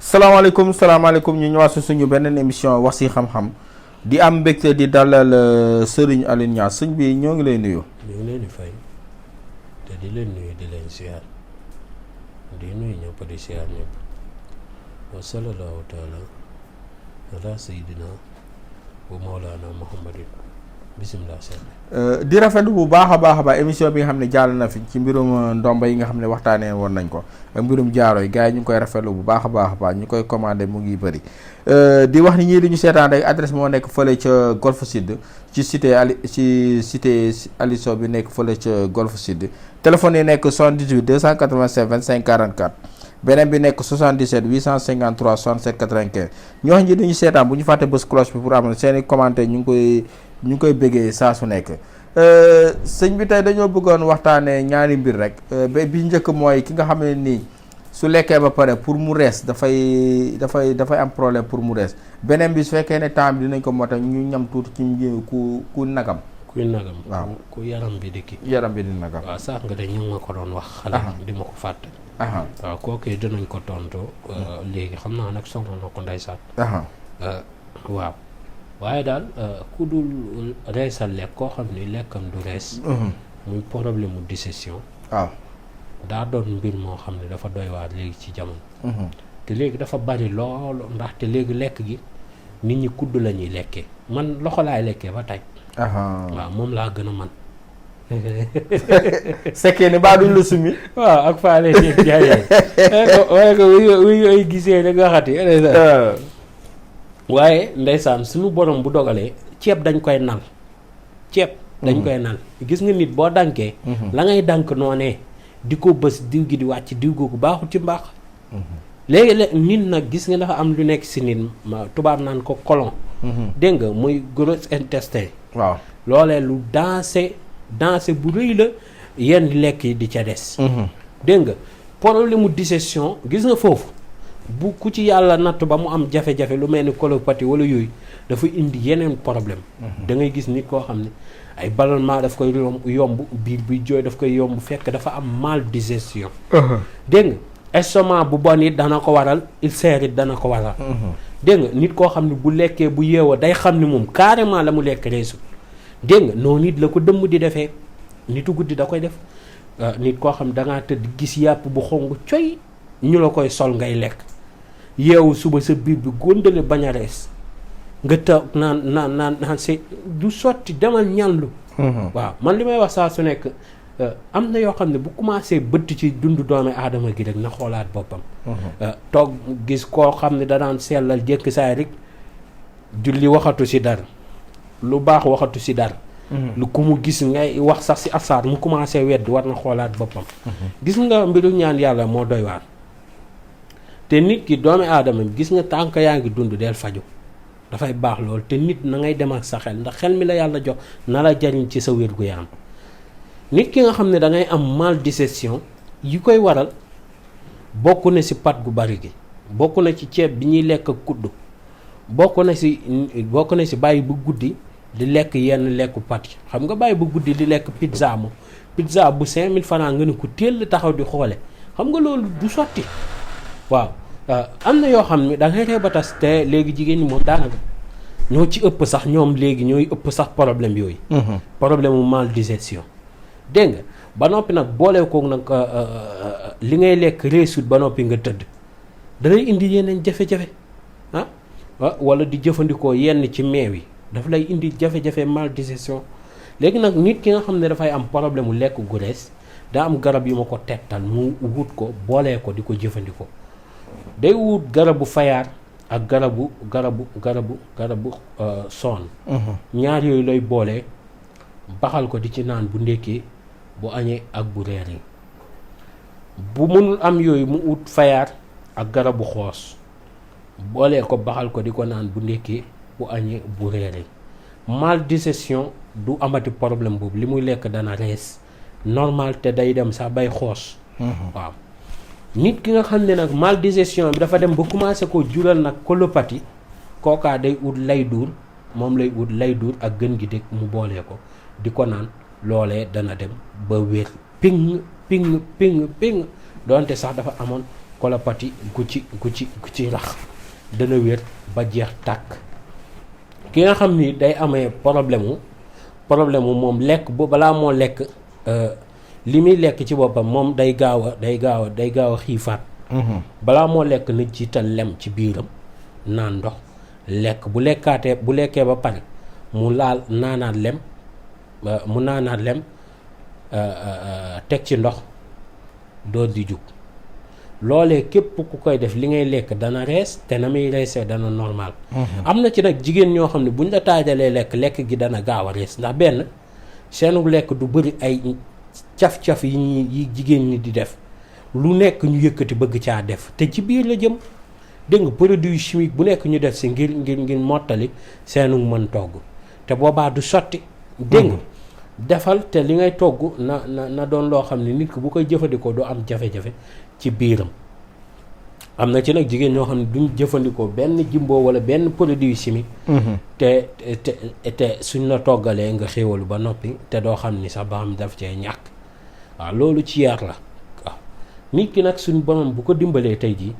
salaamaaleykum ñu ñëwaat suñu beneen émission wax ci xam-xam di am mbégte di dalal Serigne Alioune Niass sëñ bi ñoo ngi lay nuyu. ñu ngi leen di fay te di leen nuyu di leen siyaar di nuyu ñëpp di siyaar ñëpp wa sallallahu taala ala sayyidina wa mawlana muhammadin bisimilah sëñ di rafetlu bu baax a baax émission bi nga xam ne jàll na fi ci mbirum ndomba yi nga xam ne waxtaanee woon nañ ko ak mbirum jaaro yi gars yi ñu ngi koy rafetlu bu baax a baax ñu koy commandé mu ngi bëri di wax ni ñii di ñu seetaan rek adresse moo nekk fële ca Golf Sud ci cité Ali Sow bi nekk fële ca Golf Sud téléphone yi nekk 78 287 25 44 beneen bi nekk 77 853 67 95 ñu wax ñi di ñu seetaan bu ñu fàtte bës cloche bi pour am seen i commentaire ñu ngi koy bëggee saa su nekk sëñ bi tey dañoo bëggoon waxtaanee ñaari mbir rek bi njëkk mooy ki nga xam ne nii su lekkee ba pare pour mu rees dafay am problème pour mu rees beneen bi su fekkee ne temps bi dinañ ko moo tax ñu ñam tuuti ci ku nagam. kuy nagam waaw ku yaram bi di kii. yaram bi di nagam. waaw sax nga de ñu ma ko doon wax. xale di ma ko fàtte. waaw kooku dinañ ko tontu. léegi xam naa nag soxla na ko ndeysaan. waaw. waaye daal ku dul reesal lekk koo xam ni lekkam du rees. muy problème mu digestion. waaw daa doon mbir moo xam ne dafa doy waar léegi ci jamono. te léegi dafa bari loolu ndaxte léegi lekk gi nit ñi kudd la ñuy lekkee man loxo laay lekkee ba tey. waaw moom laa gën a man sekkee ni baa duñ la summi. waaw ak faale yeeg jaayee waaye ko wuy gisee rek waxati. waaye ndeysaan suñu borom bu dogalee ceeb dañ koy nal ceeb dañ koy nal gis nga nit boo dànkee la ngay dànk noonee di ko bës diw gi di wàcc diw googu baaxul ci mbaax léegi nit nag gis nga dafa am lu nekk si nit tubaab naan ko côlon dégg nga muy gros intestin waaw loolee lu dansé bu rëy la yenn lekk yi di ca des dégg nga problème mu digestion gis nga foofu bu ku ci yàlla natt ba mu am jafe-jafe lu mel ni colopathie wala yooyu dafa indi yeneen problème da ngay gis nit koo xam ne ay ballonnement daf koy yomb biir buy jooy daf koy yomb fekk dafa am mal digestion dégg nga estomac bu bon it dana ko waral ulcère it dana ko waral dégg nga nit koo xam ne bu lekkee bu yeewoo day xam ne moom carrément la mu lekk reesul dégg nga noonu it la ko dëmm di defee nitu guddi da koy def nit koo xam ne dangaa tëdd gis yàpp bu xong coy ñu la koy sol ngay lekk yeewu suba sa biir bi góndale bañ a rees nga taw naan c'est du sotti demal ñanlu waaw man li may wax saa su nekk am na yoo xam ne bu commencé bëtt ci dundu doomi aadama gi rek na xoolaat boppam toog gis koo xam ne da daan sellal jëkk saay rek julli waxatu si dara lu baax waxatu si dara lu ku mu gis ngay wax sax si asaar mu commencé wedd war na xoolaat boppam gis nga mbiru ñaan yàlla moo doy waar te nit ki doomi aadama bi gis nga tànk yaa ngi dund del faju dafay baax loolu te nit na ngay dem ak sa xel ndax xel mi la yàlla jox na la jariñ ci sa wér-gu-yaram nit ki nga xam ne da ngay am mal digestion yi koy waral bokk na ci pat gu bari gi bokk na ci ceeb bi ñuy lekk kudd bokk na ci bàyyi bu guddi di lekk yenn lekku pat yi xam nga bàyyi bu guddi di lekk pizza moom pizza bu 5000 francs nga ne ko teel taxaw di xoole xam nga loolu du sotti waaw am na yoo xam ne da ngay ba tas te léegi jigéen ñi moom daanaka ñoo ci ëpp sax ñoom léegi ñooy ëpp sax problème yooyu problème mu mal digestion dégg nga ba noppi nag boole koog nag li ngay lekk réussite ba noppi nga tëdd danay indi yeneen jafe-jafe wala di jëfandikoo yenn ci meew yi daf lay indi jafe-jafe mal digestion léegi nag nit ki nga xam ne dafay am problème mu lekk gu rees daa am garab yu ma ko tettal mu wut ko boolee ko di ko jëfandikoo day wut garabu fayaar ak garabu soon ñaar yooyu lay boole baxal ko di ci naan bu ndékkee bu añee ak bu reeree bu mënul am yooyu mu ut fayaar ak garabu xoos boolee ko baxal ko di ko naan bu ndekkee bu añee bu reeree mal digestion du amati problème boobu li muy lekk dana rees normal te day dem sax bay xoos waaw nit ki nga xam ne nag mal digestion bi dafa dem ba commencé ko jural nag colopathie kookaa day ut lay duur moom lay ut lay duur ak gën gi dëkk mu boolee ko di ko naan loolee dana dem ba wér ping doonte sax dafa amoon colopathie gu ci rax dana wér ba jeex tàkk ki nga xam ni day amee problème mu moom lekk bu balaa moo lekk li muy lekk ci boppam moom day gaaw a xiifaat balaa moo lekk na jiital lem ci biiram naan ndox lekk bu lekkee ba pare mu naanaat lem teg ci ndox door di jug loolee képp ku koy def li ngay lekk dana rees te na muy reesee dana normal am na ci nag jigéen ñoo xam ne buñ la taajalee lekk gi dana gaaw a rees ndax benn seenu lekk du bëri ay caf-caf yi jigéen ñi di def lu nekk ñu yëkkati bëgg caa def te ci biir la jëm dégg nga produit chimique bu nekk ñu def si ngir mottali seenu mën togg te boobaa du sotti dégg nga defal te li ngay togg na doon loo xam ne nit ki bu koy jëfandikoo du am jafe-jafe ci biiram am na ci nag jigéen ñoo xam ne duñ jëfandikoo benn jimbo wala benn produit chimique te suñ la toggalee nga xéewalu ba noppi te doo xam ni sax ba xam daf cee ñàkk waaw loolu ci yar la waaw nit ki nag suñ borom bu ko dimbalee tey jii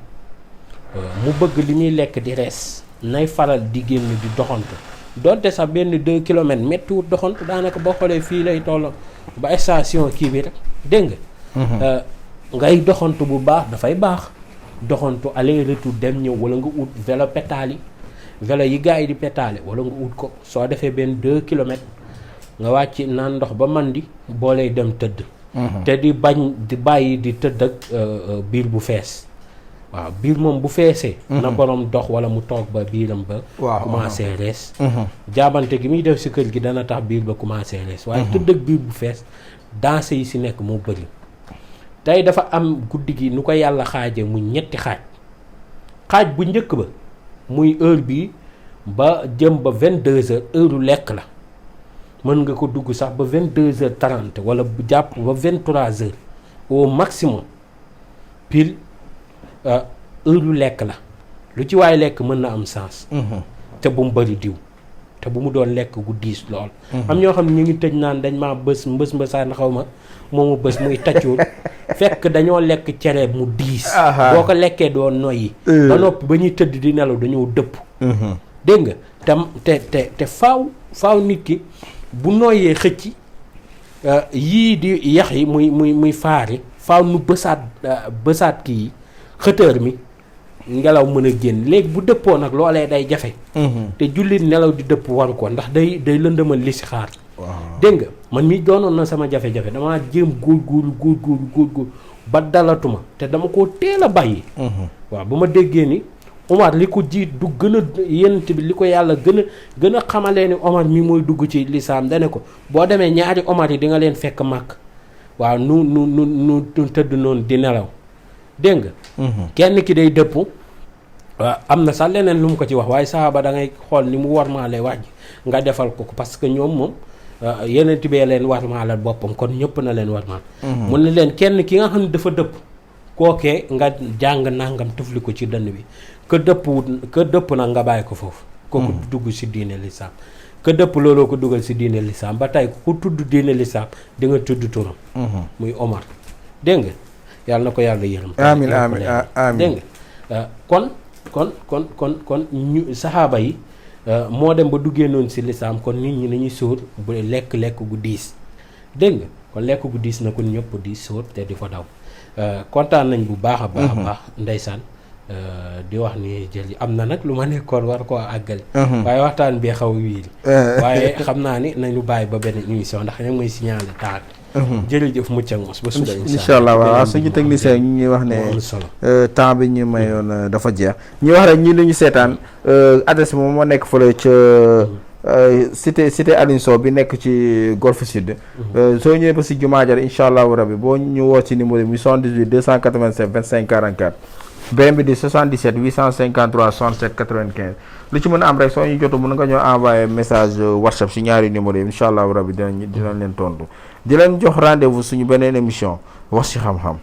mu bëgg li muy lekk di rees nay faral di génn di doxantu donte sax benn 2 kilomètres méttiwut doxantu daanaka boo xoolee fii lay toll ba station kii bi rek dégg nga ngay doxantu bu baax dafay baax doxantu aller retour dem ñëw wala nga ut vélo pétale yi gars yi di pétale wala nga ut ko soo defee benn 2 kilomètres nga wàcc naan ndox ba mandi boo lay dem tëdd te di bàyyi di tëdd ak biir bu fees waaw biir moom bu feesee na borom dox wala mu toog ba biiram ba commencé rees jaabante gi muy def si kër gi dana tax biir ba commencé rees waaye tëdd ak biir bu fees danse yi si nekk moo bëri tey dafa am guddi gi nu ko yàlla xaaje mu ñetti xaaj bu njëkk ba muy heure bi ba jëm ba 22h heure lekk la mën nga ko dugg sax ba 22h30 wala bu jàpp ba 23h au maximum pile heure lekk la lu ci waay lekk mën na am sens te bu mu bëri diw te bu mu doon lekk gu diis lool am ñoo xam ne ñu ngi tëj naan dañ maa mbësaan xaw ma moomu bës muy taccuur fekk dañoo lekk cere mu diis boo ko lekkee doo noyyi ba noppi ba ñuy tëdd di nelaw dañoo dëpp dégg nga tam te faaw nit ki bu nooyee xëcc yii di yax yi muy faari faaw nu bësaat kii xëtër mi ngelaw mën a génn léegi bu dëppoo nag loolee day jafe te jullit nelaw di dëpp waru ko ndax day lëndëmal li si xaar dégg nga man mi doonoon na sama jafe-jafe damaa jéem góor ba dalatuma te dama koo teel a bàyyi waaw ba ma déggee ni Omar li ko jiit du gën a yent bi li ko yàlla gën a xamalee ni Omar mi mooy dugg ci lislaam dane ko boo demee ñaari Omar yi di nga leen fekk màkk waaw nu tëdd noonu di nelaw dégg nga kenn ki day dëpp waaw am na sax leneen lu mu ko ci wax waaye saaba da ngay xool ni mu warmaalee wax ji nga defal ko parce que ñoom moom yeneen bee leen warmaalal boppam kon ñëpp na leen warmaal mun na leen kenn ki nga xam ne dafa dëpp kookee nga jàng nangam tufli ko ci dënn bi ka dëpp nag nga bàyyi ko foofu kooku dugg si diine lislaam ka dëpp looloo ko dugal si diine lislaam ba tey ku tudd diine lislaam di nga tudd turam muy Omar dégg nga yàlla na ko yàlla yërëm amiin amiin dégg nga kon ñu saxaaba yi moo dem ba duggee noonu si lislaam kon nit ñi nañuy sóor bu lekk gu diis dégg nga kon lekk gu diis na kon ñëpp di sóor te di ko daw kontaan nañ bu baax a baax ndeysaan di wax ni jël am na nag lu ma nekkoon war koo àggale waaye waxtaan bi xaw wiiri waaye xam naa ni nañu bàyyi ba benn émission ndax ñag may signalé taat jërëjëf mucca mos ba suba incha allah waaw suñu technicien ñu ñuy wax ne temps bi ñu mayoon dafa jeex ñu wax rek ñi lañu seetaan adresse bi moom moo nekk fële ca cité Aline Sow bi nekk ci Golf Sud. soo ñëwee ba si jumaa ja incha allahu rabi boo ñu woo ci numéro bi 78 287 25 44 beneen bi di 77 853 67 95 lu ci mën a am rek soo ñu jotu mën nga ñoo envoyé message WhatsApp si ñaari numéro yi incha allahu rabi dinañ leen tontu di leen jox rendez-vous suñu beneen émission wax ci xam-xam.